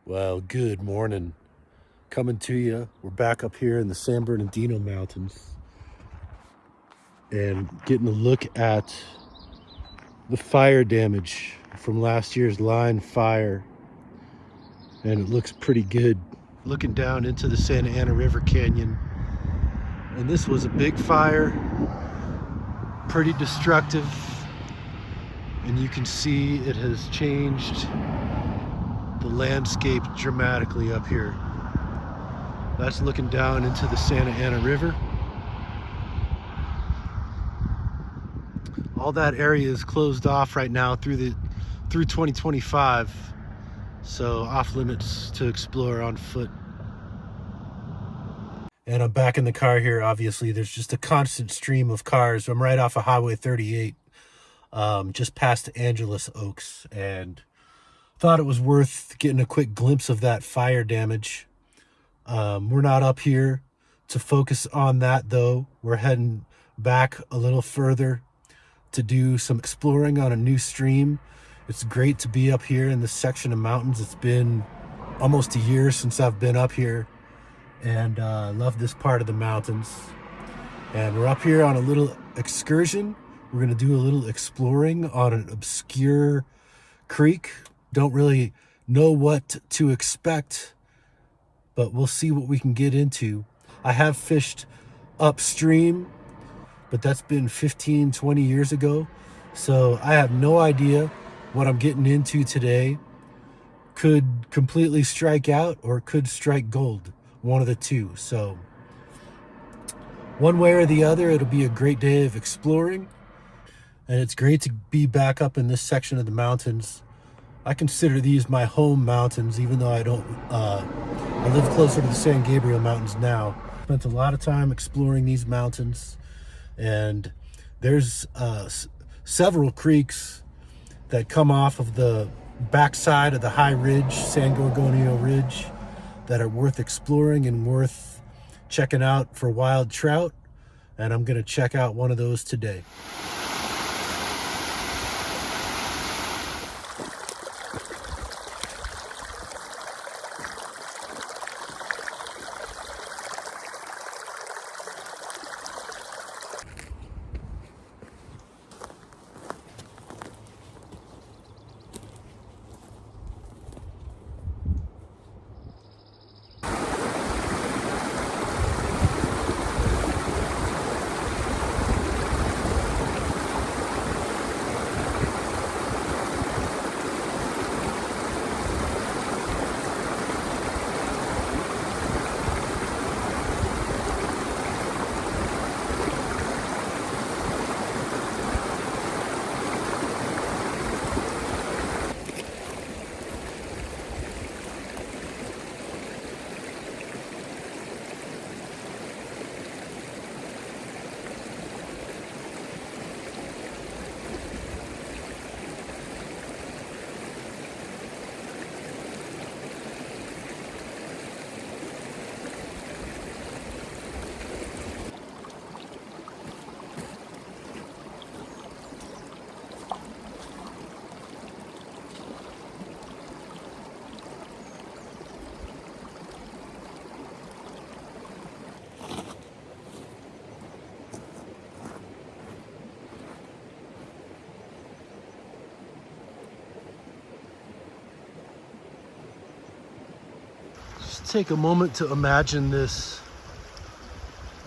Well, good morning. Coming to you. We're back up here in the San Bernardino Mountains and getting a look at the fire damage from last year's line fire. And it looks pretty good. Looking down into the Santa Ana River Canyon. And this was a big fire, pretty destructive. And you can see it has changed the landscape dramatically up here. That's looking down into the Santa Ana River. All that area is closed off right now through 2025, so off limits to explore on foot. And I'm back in the car here. Obviously, there's just a constant stream of cars. I'm right off of Highway 38, just past Angeles Oaks, and thought it was worth getting a quick glimpse of that fire damage. We're not up here to focus on that, though. We're heading back a little further to do some exploring on a new stream. It's great to be up here in this section of mountains. It's been almost a year since I've been up here, and I love this part of the mountains. And we're up here on a little excursion. We're going to do a little exploring on an obscure creek. Don't really know what to expect, but we'll see what we can get into. I have fished upstream, but that's been 15, 20 years ago. So I have no idea what I'm getting into today. Could completely strike out or could strike gold, one of the two. So one way or the other, it'll be a great day of exploring. And it's great to be back up in this section of the mountains. I consider these my home mountains, even though I don't, I live closer to the San Gabriel Mountains now. Spent a lot of time exploring these mountains, and there's several creeks that come off of the backside of the high ridge, San Gorgonio Ridge, that are worth exploring and worth checking out for wild trout. And I'm gonna check out one of those today. Take a moment to imagine this.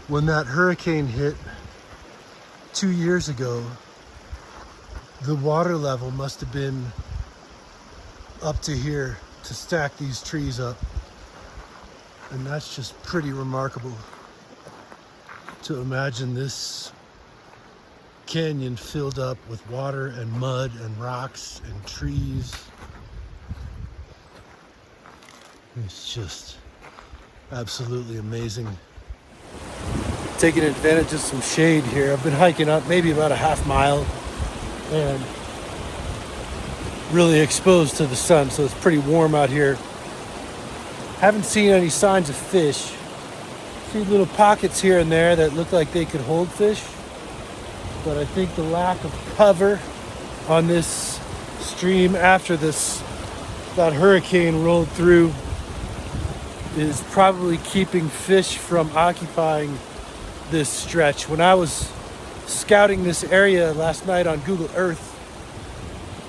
When that hurricane hit 2 years ago, the water level must have been up to here to stack these trees up. And that's just pretty remarkable to imagine this canyon filled up with water and mud and rocks and trees. It's just absolutely amazing. Taking advantage of some shade here. I've been hiking up maybe about a half mile and really exposed to the sun, so it's pretty warm out here. Haven't seen any signs of fish. See little pockets here and there that look like they could hold fish, but I think the lack of cover on this stream after this that hurricane rolled through is probably keeping fish from occupying this stretch. When I was scouting this area last night on Google Earth,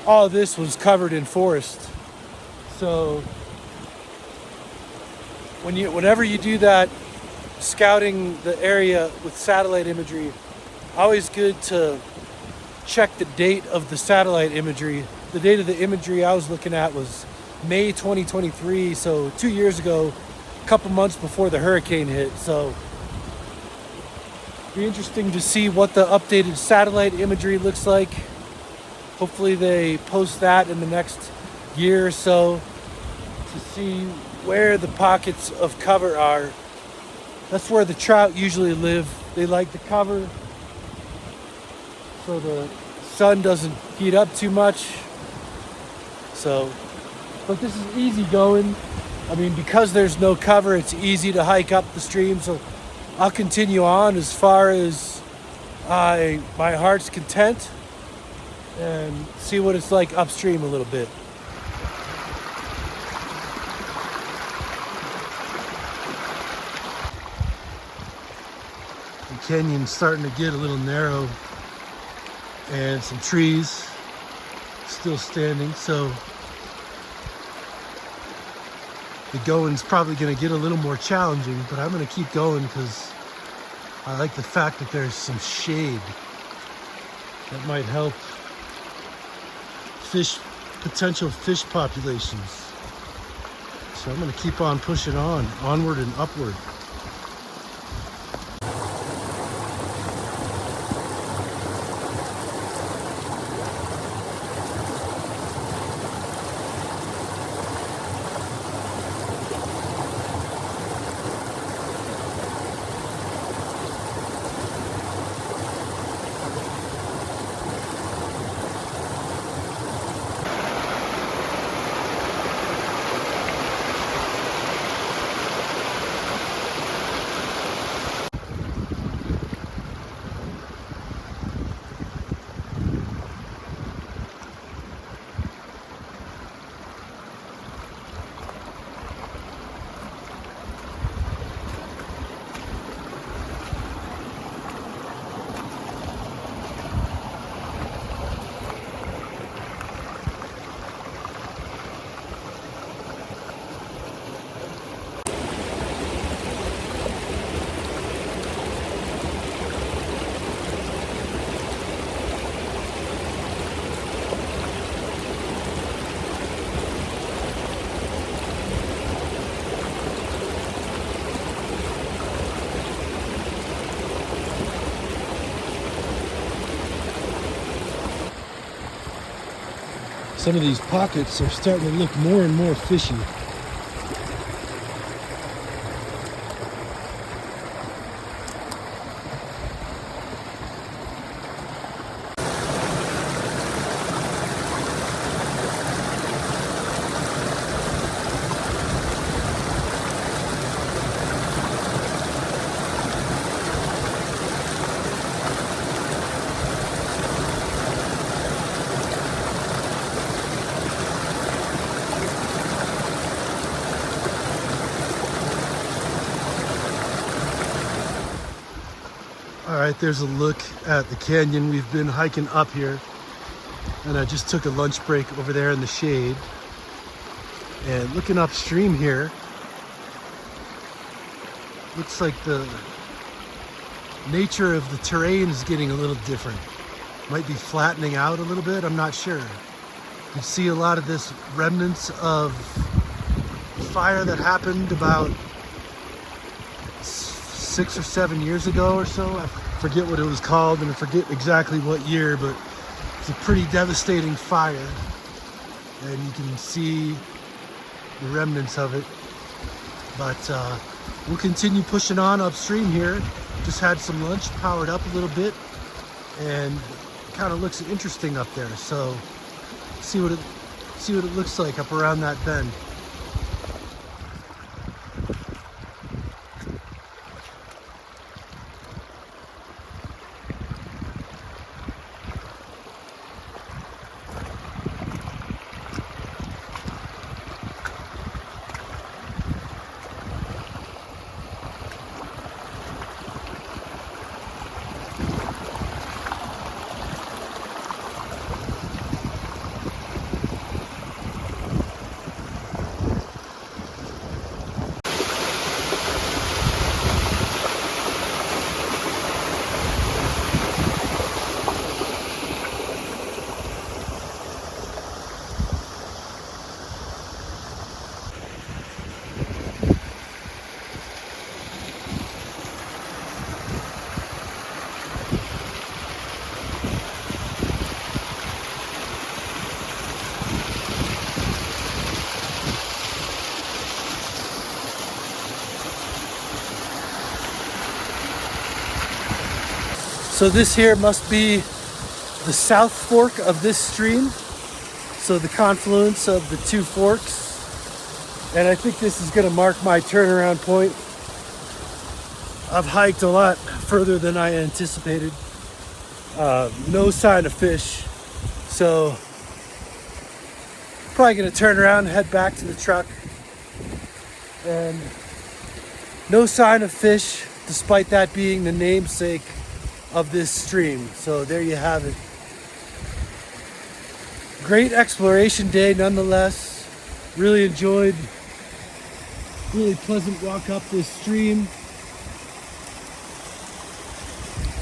all this was covered in forest. So whenever you do that, scouting the area with satellite imagery, always good to check the date of the satellite imagery. The date of the imagery I was looking at was May 2023, so 2 years ago, a couple months before the hurricane hit. So be interesting to see what the updated satellite imagery looks like. Hopefully they post that in the next year or so to see where the pockets of cover are. That's where the trout usually live. They like the cover so the sun doesn't heat up too much. So, but this is easy going. I mean, because there's no cover, it's easy to hike up the stream. So I'll continue on as far as my heart's content and see what it's like upstream a little bit. The canyon's starting to get a little narrow and some trees still standing, so the going's probably going to get a little more challenging, but I'm going to keep going because I like the fact that there's some shade that might help potential fish populations. So I'm going to keep on pushing on, onward and upward. Some of these pockets are starting to look more and more fishy. All right, there's a look at the canyon. We've been hiking up here, and I just took a lunch break over there in the shade. And looking upstream here, looks like the nature of the terrain is getting a little different. Might be flattening out a little bit, I'm not sure. You can see a lot of this remnants of fire that happened about 6 or 7 years ago or so. I forget what it was called and I forget exactly what year, but it's a pretty devastating fire. And you can see the remnants of it. But we'll continue pushing on upstream here. Just had some lunch, powered up a little bit, and it kind of looks interesting up there. So see what it looks like up around that bend. So this here must be the south fork of this stream. So the confluence of the two forks. And I think this is gonna mark my turnaround point. I've hiked a lot further than I anticipated. No sign of fish. So probably gonna turn around and head back to the truck. And no sign of fish, despite that being the namesake of this stream. So there you have it. Great exploration day nonetheless. Really enjoyed, really pleasant walk up this stream.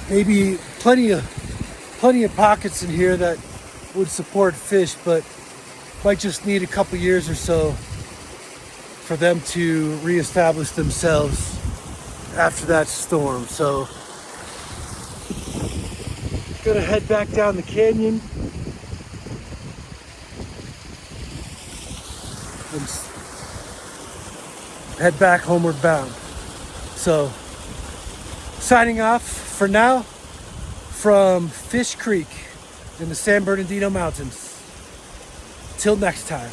Maybe plenty of pockets in here that would support fish, but might just need a couple years or so for them to reestablish themselves after that storm. So gonna head back down the canyon and head back homeward bound. So signing off for now from Fish Creek in the San Bernardino Mountains. Till next time.